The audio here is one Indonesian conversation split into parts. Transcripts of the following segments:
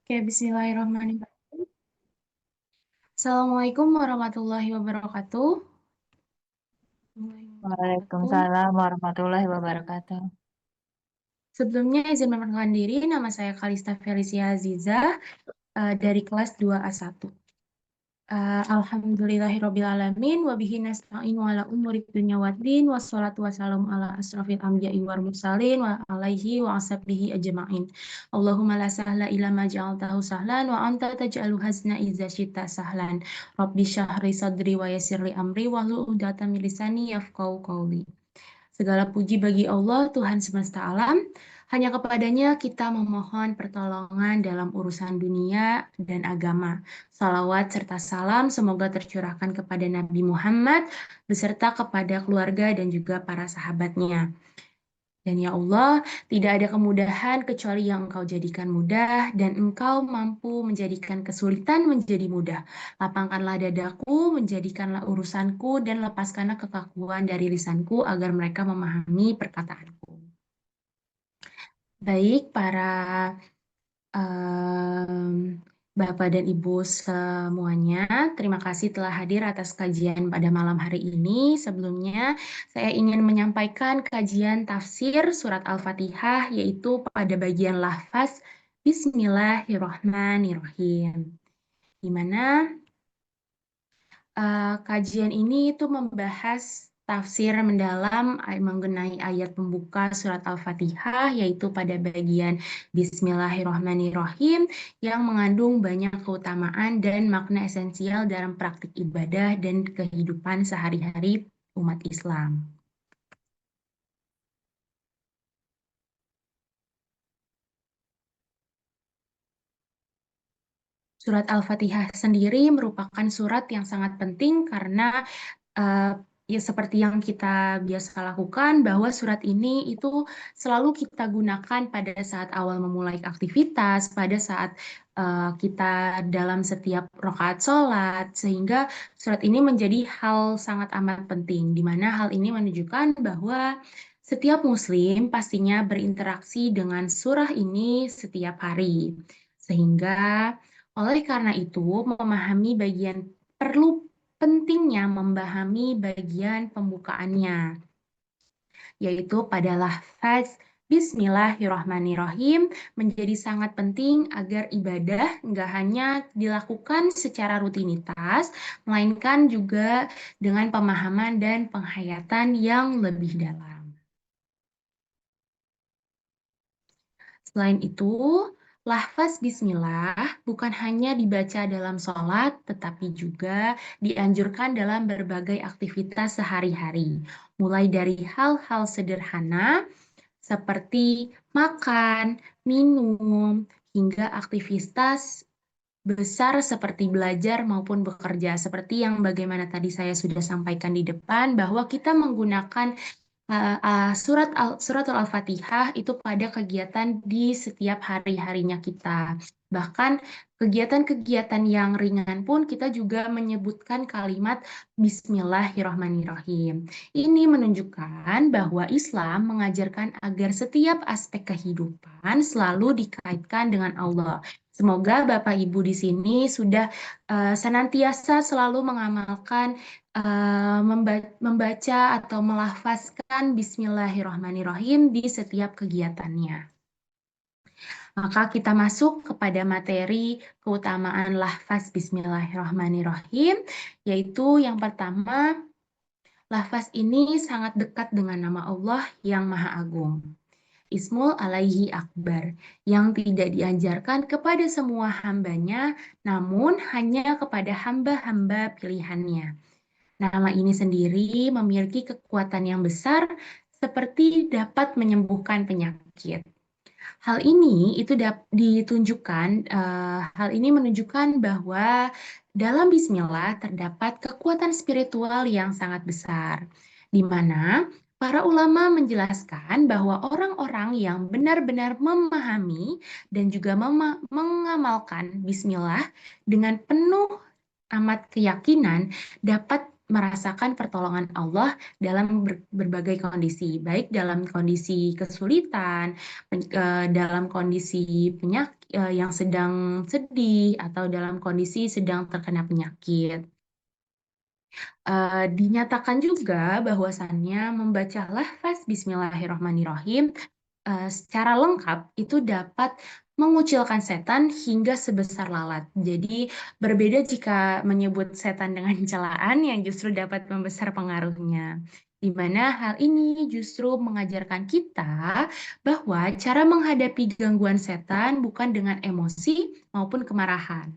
Oke, bismillahirrahmanirrahim. Assalamualaikum warahmatullahi wabarakatuh. Waalaikumsalam warahmatullahi wabarakatuh. Sebelumnya izin memperkenalkan diri, nama saya Kalista Felicia Aziza dari kelas 2A1. Alhamdulillahirrabbilalamin wabihi nasta'in wa ala umuri dunya waddin wassalatu wassalamu ala asrafil anbiya'i wal mursalin wa alaihi wa ashabihi ajma'in. Allahumma la sahla illa ma ja'altahu sahlan wa anta taj'alu hazna idza syi'ta sahlan. Rabbi syahri sadri wa yassirli amri wahlul 'uqdatam min lisani yafqahu qawli. Segala puji bagi Allah, Tuhan semesta alam. Hanya kepadanya kita memohon pertolongan dalam urusan dunia dan agama. Salawat serta salam semoga tercurahkan kepada Nabi Muhammad beserta kepada keluarga dan juga para sahabatnya. Dan ya Allah, tidak ada kemudahan kecuali yang Engkau jadikan mudah, dan Engkau mampu menjadikan kesulitan menjadi mudah. Lapangkanlah dadaku, menjadikanlah urusanku, dan lepaskanlah kekakuan dari lisanku agar mereka memahami perkataanku. Baik, para Bapak dan Ibu semuanya, terima kasih telah hadir atas kajian pada malam hari ini. Sebelumnya, saya ingin menyampaikan kajian tafsir surat Al-Fatihah, yaitu pada bagian lafaz Bismillahirrohmanirrohim. Di mana kajian ini itu membahas tafsir mendalam mengenai ayat pembuka surat Al-Fatihah, yaitu pada bagian Bismillahirrohmanirrohim yang mengandung banyak keutamaan dan makna esensial dalam praktik ibadah dan kehidupan sehari-hari umat Islam. Surat Al-Fatihah sendiri merupakan surat yang sangat penting karena ya seperti yang kita biasa lakukan, bahwa surat ini itu selalu kita gunakan pada saat awal memulai aktivitas, pada saat kita dalam setiap rakaat sholat, sehingga surat ini menjadi hal sangat amat penting, di mana hal ini menunjukkan bahwa setiap muslim pastinya berinteraksi dengan surah ini setiap hari. Sehingga oleh karena itu, pentingnya memahami bagian pembukaannya, yaitu pada lafaz Bismillahirrahmanirrahim menjadi sangat penting agar ibadah nggak hanya dilakukan secara rutinitas, melainkan juga dengan pemahaman dan penghayatan yang lebih dalam. Selain itu, lafaz bismillah bukan hanya dibaca dalam sholat, tetapi juga dianjurkan dalam berbagai aktivitas sehari-hari. Mulai dari hal-hal sederhana seperti makan, minum, hingga aktivitas besar seperti belajar maupun bekerja. Seperti yang bagaimana tadi saya sudah sampaikan di depan, bahwa kita menggunakan surat Al-Fatihah itu pada kegiatan di setiap hari-harinya kita. Bahkan kegiatan-kegiatan yang ringan pun kita juga menyebutkan kalimat Bismillahirrahmanirrahim. Ini menunjukkan bahwa Islam mengajarkan agar setiap aspek kehidupan selalu dikaitkan dengan Allah. Semoga Bapak Ibu di sini sudah senantiasa selalu mengamalkan membaca atau melafazkan Bismillahirrahmanirrahim di setiap kegiatannya. Maka kita masuk kepada materi keutamaan lafaz Bismillahirrahmanirrahim, yaitu yang pertama, lafaz ini sangat dekat dengan nama Allah yang Maha Agung. Ismul alaihi akbar, yang tidak diajarkan kepada semua hambanya, namun hanya kepada hamba-hamba pilihannya. Nama ini sendiri memiliki kekuatan yang besar seperti dapat menyembuhkan penyakit. Hal ini menunjukkan bahwa dalam bismillah terdapat kekuatan spiritual yang sangat besar, di mana para ulama menjelaskan bahwa orang-orang yang benar-benar memahami dan juga mengamalkan bismillah dengan penuh amat keyakinan dapat merasakan pertolongan Allah dalam berbagai kondisi, baik dalam kondisi kesulitan, dalam kondisi penyakit, yang sedang sedih atau dalam kondisi sedang terkena penyakit. Dinyatakan juga bahwasannya membaca lafaz Bismillahirrahmanirrahim secara lengkap itu dapat mengucilkan setan hingga sebesar lalat. Jadi berbeda jika menyebut setan dengan celaan yang justru dapat membesar pengaruhnya. Di mana hal ini justru mengajarkan kita bahwa cara menghadapi gangguan setan bukan dengan emosi maupun kemarahan,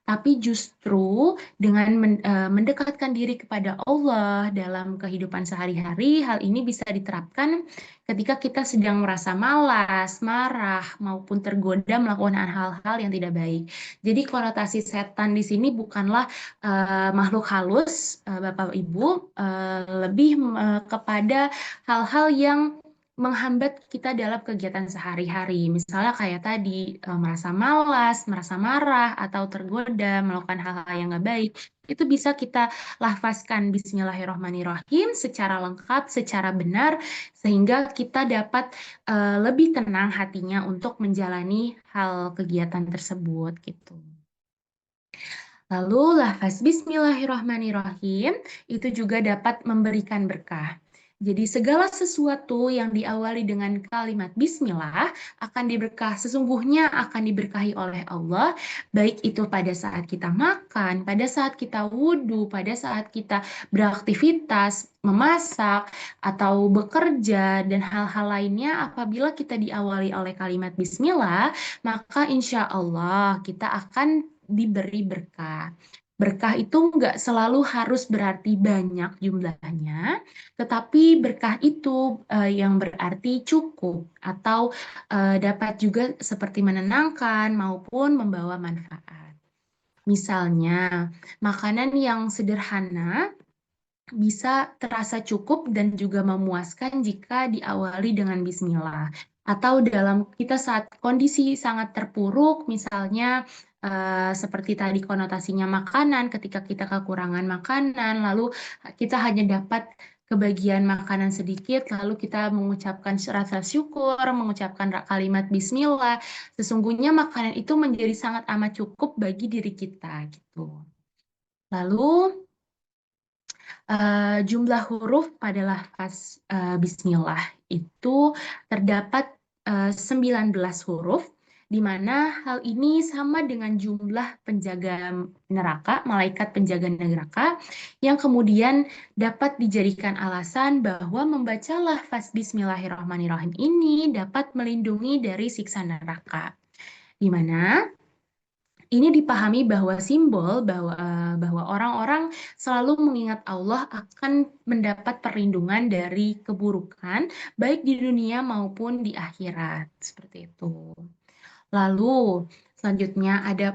tapi justru dengan mendekatkan diri kepada Allah dalam kehidupan sehari-hari. Hal ini bisa diterapkan ketika kita sedang merasa malas, marah, maupun tergoda melakukan hal-hal yang tidak baik. Jadi konotasi setan di sini bukanlah makhluk halus, Bapak Ibu, lebih kepada hal-hal yang menghambat kita dalam kegiatan sehari-hari. Misalnya kayak tadi, merasa malas, merasa marah, atau tergoda melakukan hal-hal yang nggak baik. Itu bisa kita lafazkan Bismillahirrahmanirrahim secara lengkap, secara benar, sehingga kita dapat lebih tenang hatinya untuk menjalani hal kegiatan tersebut gitu. Lalu lafaz Bismillahirrahmanirrahim itu juga dapat memberikan berkah. Jadi segala sesuatu yang diawali dengan kalimat Bismillah sesungguhnya akan diberkahi oleh Allah, baik itu pada saat kita makan, pada saat kita wudhu, pada saat kita beraktivitas, memasak, atau bekerja, dan hal-hal lainnya. Apabila kita diawali oleh kalimat Bismillah, maka insya Allah kita akan diberi berkah. Berkah itu nggak selalu harus berarti banyak jumlahnya, tetapi berkah itu yang berarti cukup atau dapat juga seperti menenangkan maupun membawa manfaat. Misalnya, makanan yang sederhana bisa terasa cukup dan juga memuaskan jika diawali dengan bismillah. Atau dalam kita saat kondisi sangat terpuruk, misalnya seperti tadi konotasinya makanan, ketika kita kekurangan makanan, lalu kita hanya dapat kebagian makanan sedikit, lalu kita mengucapkan rasa syukur, mengucapkan kalimat bismillah, sesungguhnya makanan itu menjadi sangat amat cukup bagi diri kita gitu. Lalu jumlah huruf pada lafaz bismillah itu terdapat 19 huruf, di mana hal ini sama dengan jumlah penjaga neraka, malaikat penjaga neraka, yang kemudian dapat dijadikan alasan bahwa membaca lafaz bismillahirrahmanirrahim ini dapat melindungi dari siksa neraka. Di mana ini dipahami bahwa simbol bahwa orang-orang selalu mengingat Allah akan mendapat perlindungan dari keburukan baik di dunia maupun di akhirat, seperti itu. Lalu selanjutnya ada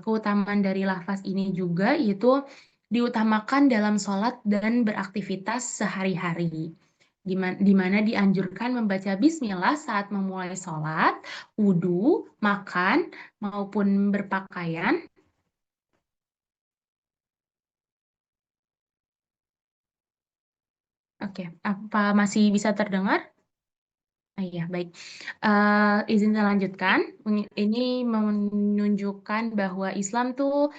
keutamaan dari lafaz ini juga, yaitu diutamakan dalam sholat dan beraktivitas sehari-hari, di mana dianjurkan membaca bismillah saat memulai sholat, wudhu, makan, maupun berpakaian. Oke, apa masih bisa terdengar? Iya, baik. Izin saya lanjutkan. Ini menunjukkan bahwa Islam tuh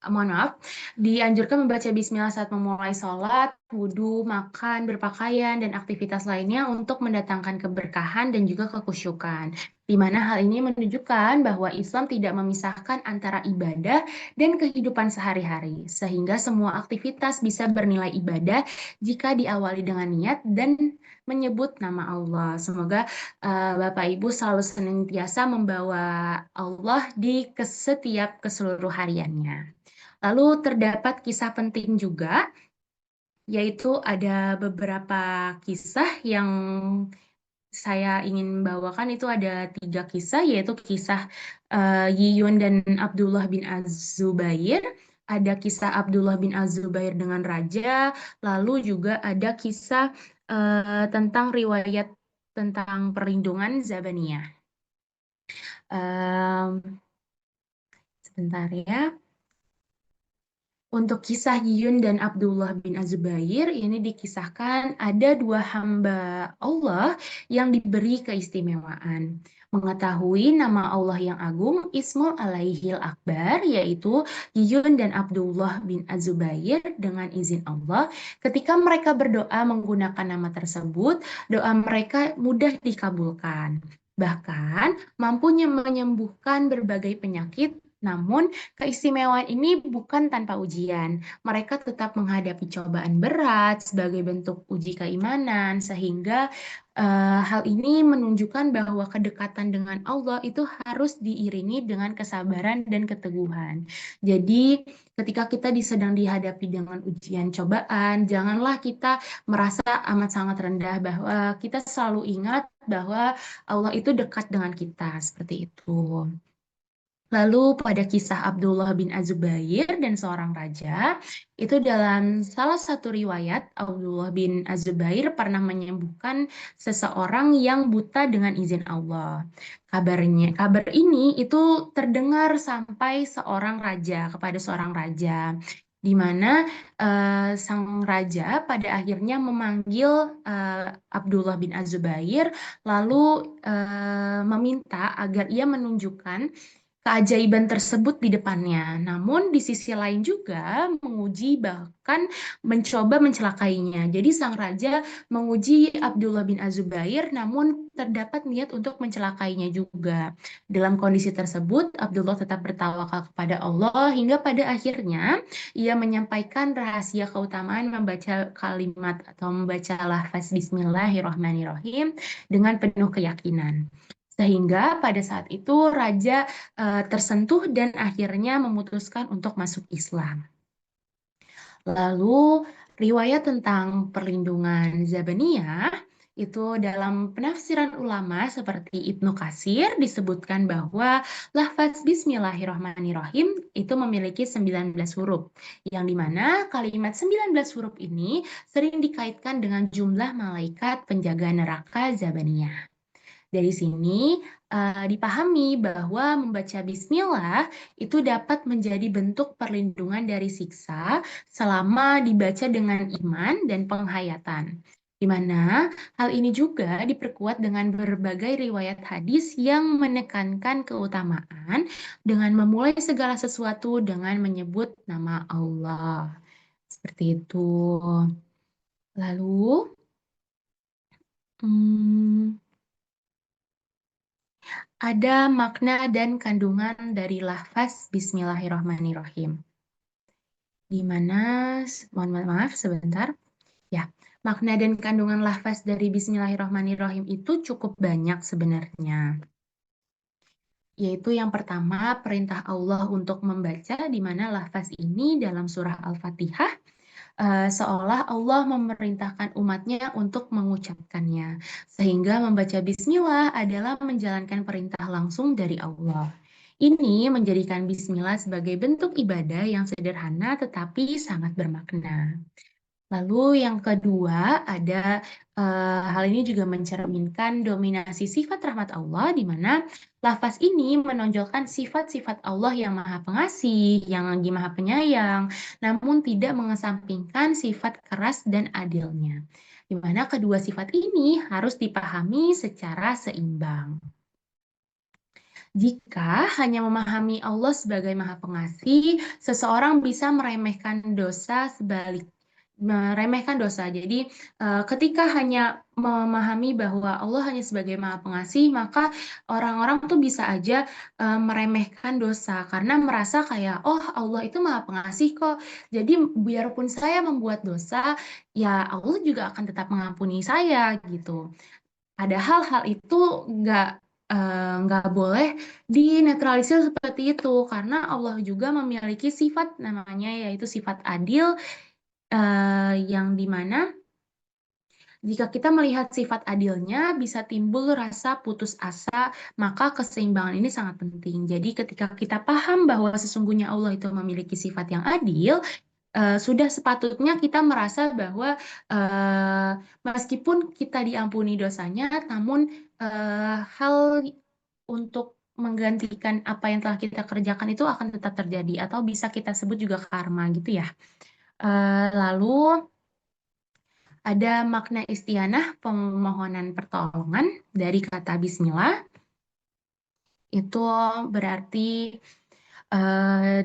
mohon maaf, dianjurkan membaca bismillah saat memulai sholat, wudhu, makan, berpakaian, dan aktivitas lainnya untuk mendatangkan keberkahan dan juga kekhusyukan. Di mana hal ini menunjukkan bahwa Islam tidak memisahkan antara ibadah dan kehidupan sehari-hari, sehingga semua aktivitas bisa bernilai ibadah jika diawali dengan niat dan menyebut nama Allah. Semoga Bapak Ibu selalu senantiasa membawa Allah di setiap keseluruh hariannya. Lalu terdapat kisah penting juga, yaitu ada beberapa kisah yang saya ingin bawakan. Itu ada 3 kisah, yaitu kisah Yiyun dan Abdullah bin Az-Zubair, ada kisah Abdullah bin Az-Zubair dengan raja, lalu juga ada kisah tentang riwayat tentang perlindungan Zabaniyah. Sebentar ya. Untuk kisah Yun dan Abdullah bin Az-Zubair, ini dikisahkan ada dua hamba Allah yang diberi keistimewaan. Mengetahui nama Allah yang agung, Ismu Alaihil Akbar, yaitu Yun dan Abdullah bin Az-Zubair dengan izin Allah. Ketika mereka berdoa menggunakan nama tersebut, doa mereka mudah dikabulkan. Bahkan mampunya menyembuhkan berbagai penyakit, namun keistimewaan ini bukan tanpa ujian. Mereka tetap menghadapi cobaan berat sebagai bentuk uji keimanan, sehingga hal ini menunjukkan bahwa kedekatan dengan Allah itu harus diiringi dengan kesabaran dan keteguhan. Jadi, ketika kita sedang dihadapi dengan ujian cobaan, janganlah kita merasa amat sangat rendah, bahwa kita selalu ingat bahwa Allah itu dekat dengan kita, seperti itu. Lalu pada kisah Abdullah bin Az-Zubair dan seorang raja, itu dalam salah satu riwayat, Abdullah bin Az-Zubair pernah menyembuhkan seseorang yang buta dengan izin Allah. Kabar ini itu terdengar sampai kepada seorang raja, di mana sang raja pada akhirnya memanggil Abdullah bin Az-Zubair, lalu meminta agar ia menunjukkan keajaiban tersebut di depannya. Namun di sisi lain juga menguji, bahkan mencoba mencelakainya. Jadi sang raja menguji Abdullah bin Az-Zubair, namun terdapat niat untuk mencelakainya juga. Dalam kondisi tersebut, Abdullah tetap bertawakal kepada Allah hingga pada akhirnya ia menyampaikan rahasia keutamaan membaca kalimat atau membaca lafaz Bismillahirrahmanirrahim dengan penuh keyakinan. Sehingga pada saat itu raja tersentuh dan akhirnya memutuskan untuk masuk Islam. Lalu riwayat tentang perlindungan Zabaniyah itu dalam penafsiran ulama seperti Ibnu Katsir disebutkan bahwa lafaz Bismillahirrahmanirrahim itu memiliki 19 huruf, yang dimana kalimat 19 huruf ini sering dikaitkan dengan jumlah malaikat penjaga neraka Zabaniyah. Dari sini dipahami bahwa membaca bismillah itu dapat menjadi bentuk perlindungan dari siksa selama dibaca dengan iman dan penghayatan. Di mana hal ini juga diperkuat dengan berbagai riwayat hadis yang menekankan keutamaan dengan memulai segala sesuatu dengan menyebut nama Allah. Seperti itu. Lalu, ada makna dan kandungan dari lafaz Bismillahirrahmanirrahim. Di mana, mohon maaf sebentar. Ya, makna dan kandungan lafaz dari Bismillahirrahmanirrahim itu cukup banyak sebenarnya. Yaitu yang pertama, perintah Allah untuk membaca, di mana lafaz ini dalam surah Al-Fatihah seolah Allah memerintahkan umatnya untuk mengucapkannya. Sehingga membaca bismillah adalah menjalankan perintah langsung dari Allah. Ini menjadikan bismillah sebagai bentuk ibadah yang sederhana tetapi sangat bermakna. Lalu yang kedua ada hal ini juga mencerminkan dominasi sifat rahmat Allah, di mana lafaz ini menonjolkan sifat-sifat Allah yang maha pengasih, yang lagi maha penyayang, namun tidak mengesampingkan sifat keras dan adilnya. Di mana kedua sifat ini harus dipahami secara seimbang. Jika hanya memahami Allah sebagai maha pengasih, seseorang bisa meremehkan dosa Jadi, ketika hanya memahami bahwa Allah hanya sebagai maha pengasih, maka orang-orang tuh bisa aja meremehkan dosa karena merasa kayak, oh Allah itu maha pengasih kok. Jadi biarpun saya membuat dosa, ya Allah juga akan tetap mengampuni saya gitu. Padahal hal itu nggak boleh dinetralisir seperti itu, karena Allah juga memiliki sifat namanya yaitu sifat adil, yang dimana jika kita melihat sifat adilnya bisa timbul rasa putus asa, maka keseimbangan ini sangat penting. Jadi ketika kita paham bahwa sesungguhnya Allah itu memiliki sifat yang adil, sudah sepatutnya kita merasa bahwa meskipun kita diampuni dosanya, namun hal untuk menggantikan apa yang telah kita kerjakan itu akan tetap terjadi atau bisa kita sebut juga karma gitu ya. Lalu ada makna istianah pemohonan pertolongan dari kata bismillah. Itu berarti eh,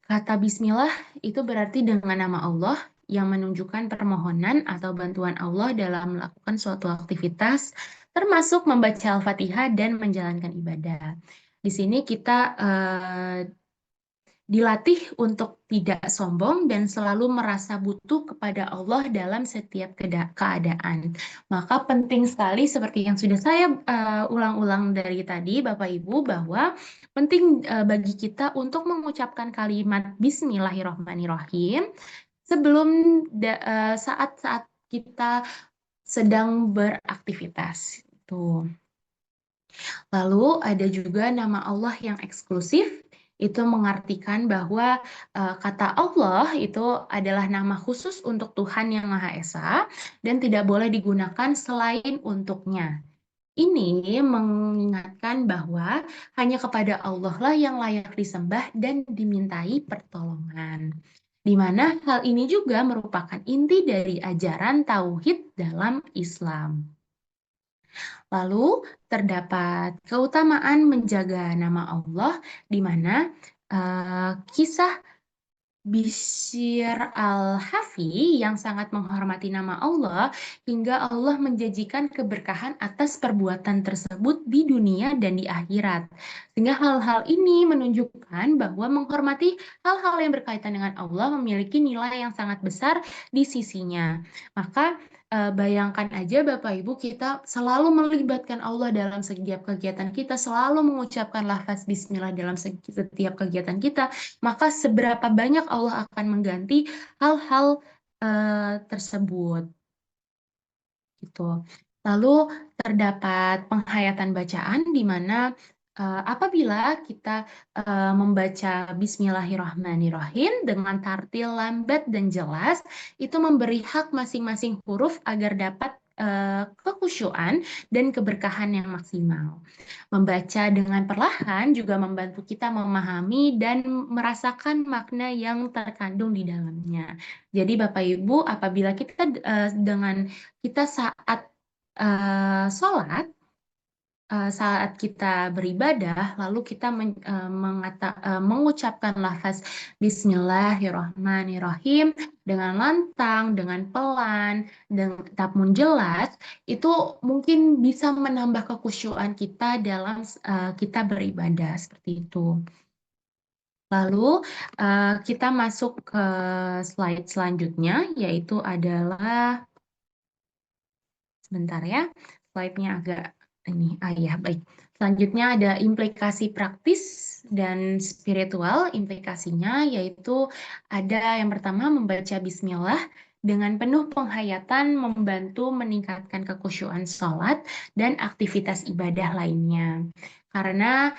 kata bismillah itu berarti dengan nama Allah yang menunjukkan permohonan atau bantuan Allah dalam melakukan suatu aktivitas, termasuk membaca Al-Fatihah dan menjalankan ibadah. Di sini kita dilatih untuk tidak sombong dan selalu merasa butuh kepada Allah dalam setiap keadaan. Maka penting sekali seperti yang sudah saya ulang-ulang dari tadi, Bapak Ibu, bahwa penting bagi kita untuk mengucapkan kalimat Bismillahirrahmanirrahim sebelum saat-saat kita sedang beraktivitas. Tuh. Lalu ada juga nama Allah yang eksklusif, itu mengartikan bahwa kata Allah itu adalah nama khusus untuk Tuhan yang Maha Esa dan tidak boleh digunakan selain untuknya. Ini mengingatkan bahwa hanya kepada Allah lah yang layak disembah dan dimintai pertolongan. Di mana hal ini juga merupakan inti dari ajaran tauhid dalam Islam. Lalu terdapat keutamaan menjaga nama Allah di mana kisah Bishr al-Hafi yang sangat menghormati nama Allah hingga Allah menjanjikan keberkahan atas perbuatan tersebut di dunia dan di akhirat. Sehingga hal-hal ini menunjukkan bahwa menghormati hal-hal yang berkaitan dengan Allah memiliki nilai yang sangat besar di sisinya. Maka bayangkan aja Bapak Ibu, kita selalu melibatkan Allah dalam setiap kegiatan kita, selalu mengucapkan lafaz bismillah dalam setiap kegiatan kita, maka seberapa banyak Allah akan mengganti hal-hal tersebut. Gitu. Lalu terdapat penghayatan bacaan di mana apabila kita membaca Bismillahirrahmanirrahim dengan tartil lambat dan jelas, itu memberi hak masing-masing huruf agar dapat kekhusyuan dan keberkahan yang maksimal. Membaca dengan perlahan juga membantu kita memahami dan merasakan makna yang terkandung di dalamnya. Jadi Bapak Ibu, apabila dengan kita saat sholat, saat kita beribadah, lalu kita mengucapkan lafaz Bismillahirrahmanirrahim dengan lantang, dengan pelan, namun jelas, itu mungkin bisa menambah kekhusyuan kita dalam kita beribadah seperti itu. Lalu kita masuk ke slide selanjutnya, yaitu adalah sebentar ya, slide-nya agak ini. Ya, baik. Selanjutnya ada implikasi praktis dan spiritual. Implikasinya yaitu ada yang pertama membaca bismillah dengan penuh penghayatan membantu meningkatkan kekhusyuan sholat dan aktivitas ibadah lainnya. Karena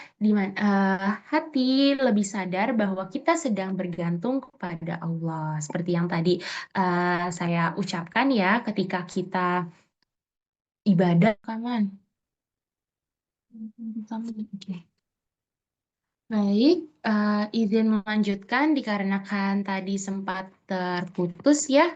hati lebih sadar bahwa kita sedang bergantung kepada Allah. Seperti yang tadi saya ucapkan ya, ketika kita ibadah kawan. Oke. Baik, izin melanjutkan dikarenakan tadi sempat terputus ya.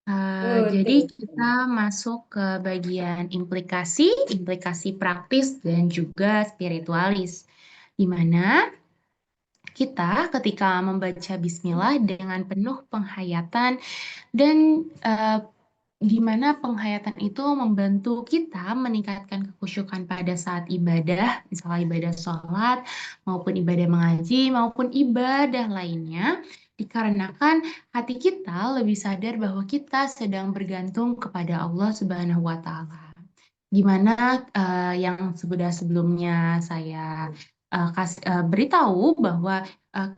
Jadi Betul. kita masuk ke bagian implikasi praktis dan juga spiritualis. Di mana kita ketika membaca bismillah dengan penuh penghayatan dan di mana penghayatan itu membantu kita meningkatkan kekhusyukan pada saat ibadah, misalnya ibadah sholat, maupun ibadah mengaji, maupun ibadah lainnya, dikarenakan hati kita lebih sadar bahwa kita sedang bergantung kepada Allah Subhanahu wa Ta'ala. Gimana yang sebelumnya saya beritahu bahwa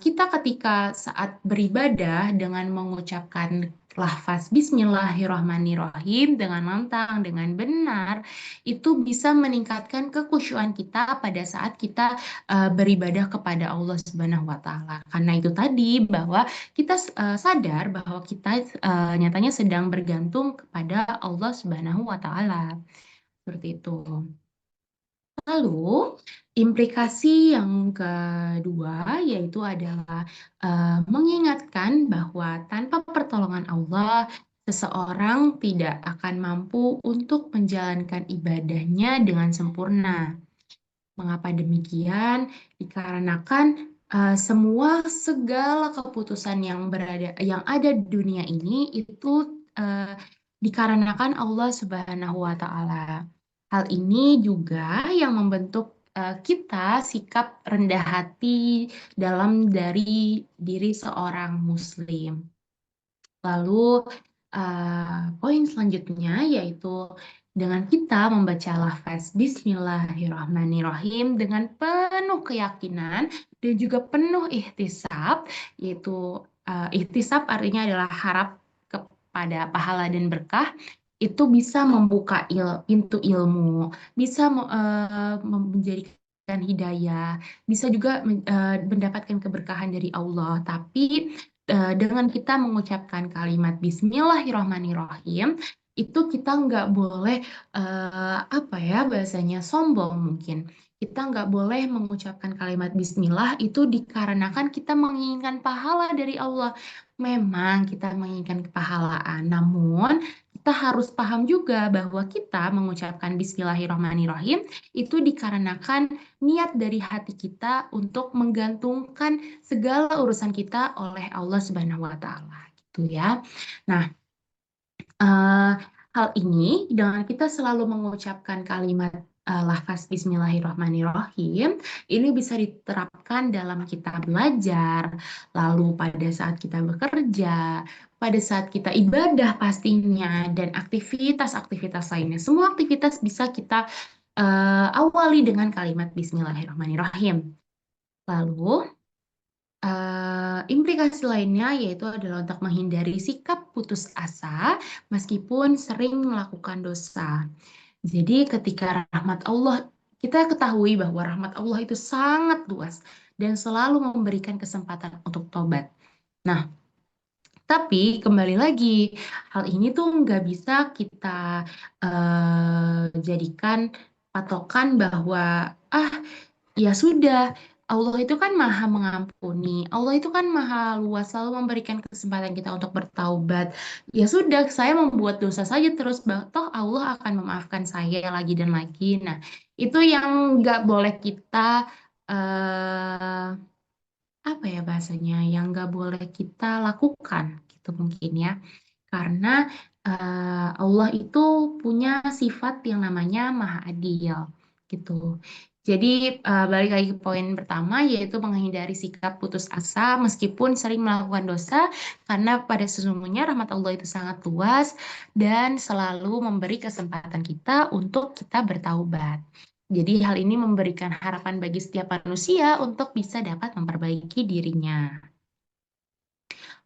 kita ketika saat beribadah dengan mengucapkan lafaz Bismillahirrahmanirrahim dengan lantang, dengan benar, itu bisa meningkatkan kekhusyuan kita pada saat kita beribadah kepada Allah Subhanahu wa Ta'ala. Karena itu tadi bahwa kita sadar bahwa kita nyatanya sedang bergantung kepada Allah Subhanahu wa Ta'ala. Seperti itu. Lalu, implikasi yang kedua yaitu adalah mengingatkan bahwa tanpa pertolongan Allah, seseorang tidak akan mampu untuk menjalankan ibadahnya dengan sempurna. Mengapa demikian? Dikarenakan semua segala keputusan yang ada di dunia ini itu dikarenakan Allah Subhanahu wa taala. Hal ini juga yang membentuk kita sikap rendah hati dalam dari diri seorang muslim. Lalu poin selanjutnya yaitu dengan kita membaca lafaz Bismillahirrahmanirrahim dengan penuh keyakinan dan juga penuh ihtisab, yaitu ihtisab artinya adalah harap kepada pahala dan berkah, itu bisa membuka pintu ilmu, bisa menjadikan hidayah, bisa juga mendapatkan keberkahan dari Allah. Tapi dengan kita mengucapkan kalimat Bismillahirrahmanirrahim, itu kita nggak boleh apa ya bahasanya sombong mungkin. Kita nggak boleh mengucapkan kalimat Bismillah itu dikarenakan kita menginginkan pahala dari Allah. Memang kita menginginkan kepahalaan, namun kita harus paham juga bahwa kita mengucapkan Bismillahirrahmanirrahim itu dikarenakan niat dari hati kita untuk menggantungkan segala urusan kita oleh Allah Subhanahu wa taala gitu ya. Nah, eh, hal ini dengan kita selalu mengucapkan kalimat lafaz Bismillahirrahmanirrahim, ini bisa diterapkan dalam kita belajar, lalu pada saat kita bekerja, pada saat kita ibadah pastinya, dan aktivitas-aktivitas lainnya. Semua aktivitas bisa kita awali dengan kalimat Bismillahirrahmanirrahim. Lalu, implikasi lainnya yaitu adalah untuk menghindari sikap putus asa meskipun sering melakukan dosa. Jadi ketika rahmat Allah, kita ketahui bahwa rahmat Allah itu sangat luas dan selalu memberikan kesempatan untuk tobat. Nah, tapi kembali lagi, hal ini tuh nggak bisa kita jadikan patokan bahwa ya sudah, Allah itu kan maha mengampuni, Allah itu kan maha luas, selalu memberikan kesempatan kita untuk bertaubat. Ya sudah, saya membuat dosa saja terus, toh Allah akan memaafkan saya lagi dan lagi. Nah, itu yang nggak boleh kita, eh, apa ya bahasanya, yang nggak boleh kita lakukan, gitu mungkin ya. Karena Allah itu punya sifat yang namanya maha adil, gitu. Jadi balik lagi ke poin pertama yaitu menghindari sikap putus asa meskipun sering melakukan dosa karena pada sesungguhnya rahmat Allah itu sangat luas dan selalu memberi kesempatan kita untuk kita bertaubat. Jadi hal ini memberikan harapan bagi setiap manusia untuk bisa dapat memperbaiki dirinya.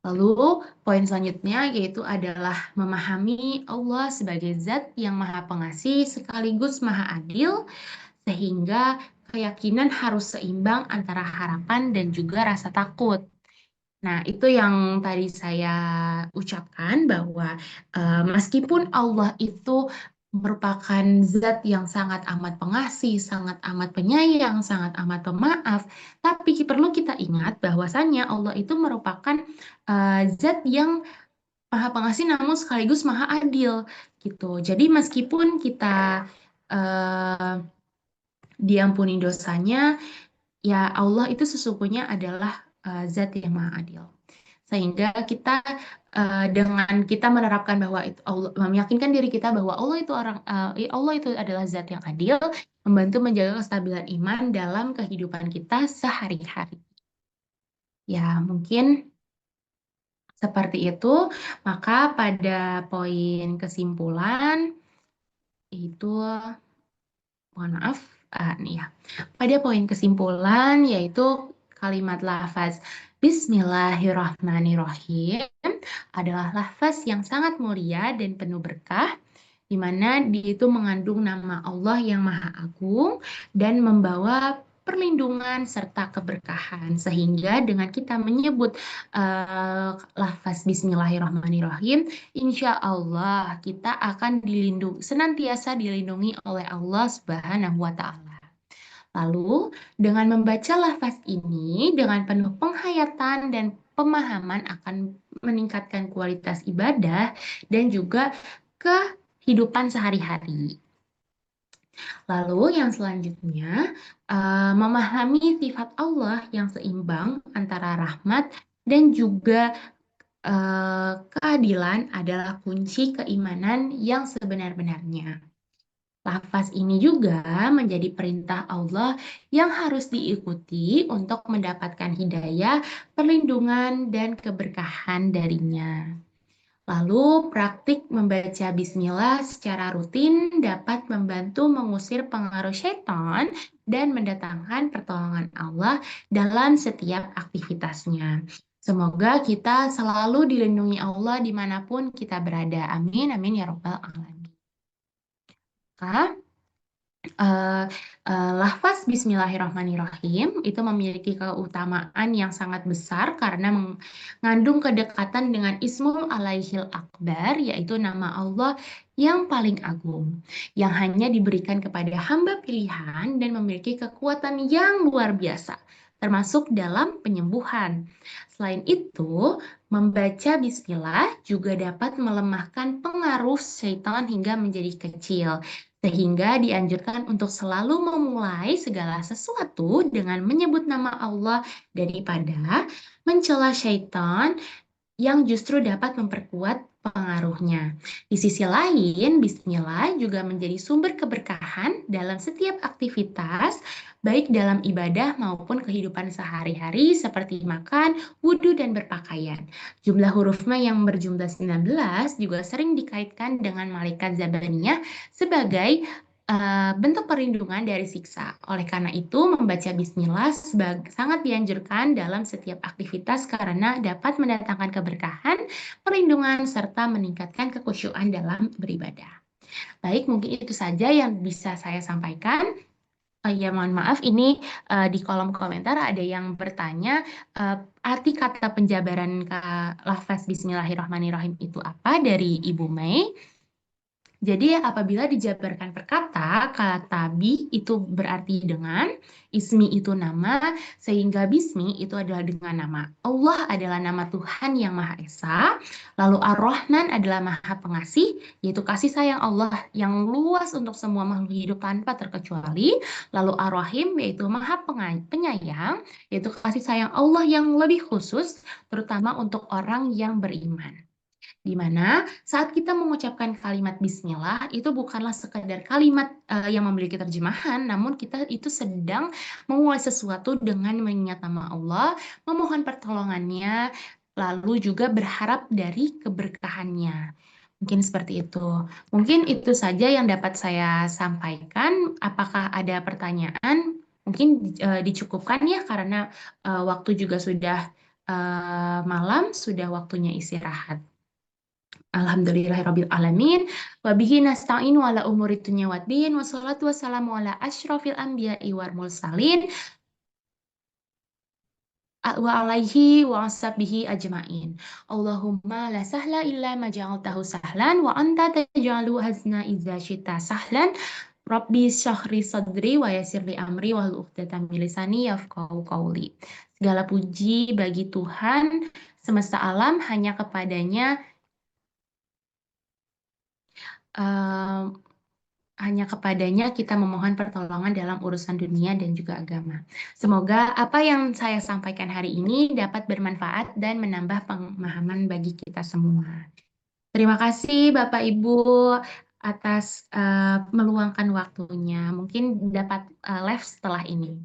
Lalu poin selanjutnya yaitu adalah memahami Allah sebagai zat yang maha pengasih sekaligus maha adil sehingga keyakinan harus seimbang antara harapan dan juga rasa takut. Nah, itu yang tadi saya ucapkan bahwa meskipun Allah itu merupakan zat yang sangat amat pengasih, sangat amat penyayang, sangat amat pemaaf, tapi perlu kita ingat bahwasannya Allah itu merupakan zat yang maha pengasih namun sekaligus maha adil gitu. Jadi meskipun kita eh, diampuni dosanya, ya Allah itu sesungguhnya adalah zat yang maha adil. Sehingga kita dengan kita menerapkan bahwa itu Allah, meyakinkan diri kita bahwa Allah itu adalah zat yang adil, membantu menjaga kestabilan iman dalam kehidupan kita sehari-hari. Ya, mungkin seperti itu. Maka pada poin kesimpulan itu mohon maaf nih ya. Pada poin kesimpulan yaitu kalimat lafaz Bismillahirrahmanirrahim adalah lafaz yang sangat mulia dan penuh berkah di mana dia itu mengandung nama Allah yang Maha Agung dan membawa perlindungan serta keberkahan sehingga dengan kita menyebut lafaz Bismillahirrahmanirrahim, insya Allah kita akan senantiasa dilindungi oleh Allah Subhanahu wa Ta'ala. Lalu, dengan membaca lafaz ini dengan penuh penghayatan dan pemahaman akan meningkatkan kualitas ibadah dan juga kehidupan sehari-hari. Lalu yang selanjutnya, memahami sifat Allah yang seimbang antara rahmat dan juga keadilan adalah kunci keimanan yang sebenar-benarnya. Lafaz ini juga menjadi perintah Allah yang harus diikuti untuk mendapatkan hidayah, perlindungan, dan keberkahan darinya. Lalu, praktik membaca bismillah secara rutin dapat membantu mengusir pengaruh syaitan dan mendatangkan pertolongan Allah dalam setiap aktivitasnya. Semoga kita selalu dilindungi Allah dimanapun kita berada. Amin, amin ya robbal alamin. Kak, lafaz Bismillahirrahmanirrahim itu memiliki keutamaan yang sangat besar karena mengandung kedekatan dengan Ismul Alaihil Akbar, yaitu nama Allah yang paling agung, yang hanya diberikan kepada hamba pilihan dan memiliki kekuatan yang luar biasa, termasuk dalam penyembuhan. Selain itu, membaca bismillah juga dapat melemahkan pengaruh syaitan hingga menjadi kecil. Sehingga dianjurkan untuk selalu memulai segala sesuatu dengan menyebut nama Allah daripada mencela syaitan yang justru dapat memperkuat pengaruhnya. Di sisi lain, bismillah juga menjadi sumber keberkahan dalam setiap aktivitas, baik dalam ibadah maupun kehidupan sehari-hari seperti makan, wudhu, dan berpakaian. Jumlah hurufnya yang berjumlah 19 juga sering dikaitkan dengan malaikat Zabaniyah sebagai bentuk perlindungan dari siksa. Oleh karena itu, membaca bismillah sangat dianjurkan dalam setiap aktivitas karena dapat mendatangkan keberkahan, perlindungan, serta meningkatkan kekhusyuan dalam beribadah. Baik, mungkin itu saja yang bisa saya sampaikan. Ya, mohon maaf, ini di kolom komentar ada yang bertanya arti kata penjabaran lafaz Bismillahirrahmanirrahim itu apa dari Ibu Mei. Jadi apabila dijabarkan per kata, kata bi itu berarti dengan, ismi itu nama, sehingga bismi itu adalah dengan nama. Allah adalah nama Tuhan yang Maha Esa, lalu Ar-Rahman adalah Maha Pengasih, yaitu kasih sayang Allah yang luas untuk semua makhluk hidup tanpa terkecuali, lalu Ar-Rahim yaitu Maha Penyayang, yaitu kasih sayang Allah yang lebih khusus, terutama untuk orang yang beriman. Di mana saat kita mengucapkan kalimat bismillah itu bukanlah sekedar kalimat yang memiliki terjemahan, namun kita itu sedang memulai sesuatu dengan mengingat nama Allah, memohon pertolongannya, lalu juga berharap dari keberkahannya. Mungkin seperti itu. Mungkin itu saja yang dapat saya sampaikan. Apakah ada pertanyaan? Mungkin dicukupkan ya karena waktu juga sudah malam, sudah waktunya istirahat. Alhamdulillahirabbil alamin wa bihi nasta'in wa ala umuri dunya waddin wassalatu wassalamu ala asyrafil anbiya'i wal mursalin wa alaihi wa ashabihi ajmain. Allahumma la sahla illa ma ja'altahu sahlan wa anta taj'alu hazna idza syi'ta sahlan. Rabbi syahri sadri wa yassirli amri wa hlul 'uqdatam min lisani yafqahu qawli. Segala puji bagi Tuhan semesta alam, hanya kepadanya hanya kepadanya kita memohon pertolongan dalam urusan dunia dan juga agama. Semoga apa yang saya sampaikan hari ini dapat bermanfaat dan menambah pemahaman bagi kita semua. Terima kasih Bapak Ibu atas meluangkan waktunya. Mungkin dapat live setelah ini.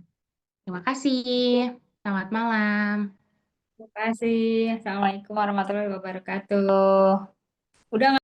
Terima kasih. Selamat malam. Terima kasih. Assalamualaikum warahmatullahi wabarakatuh. Udah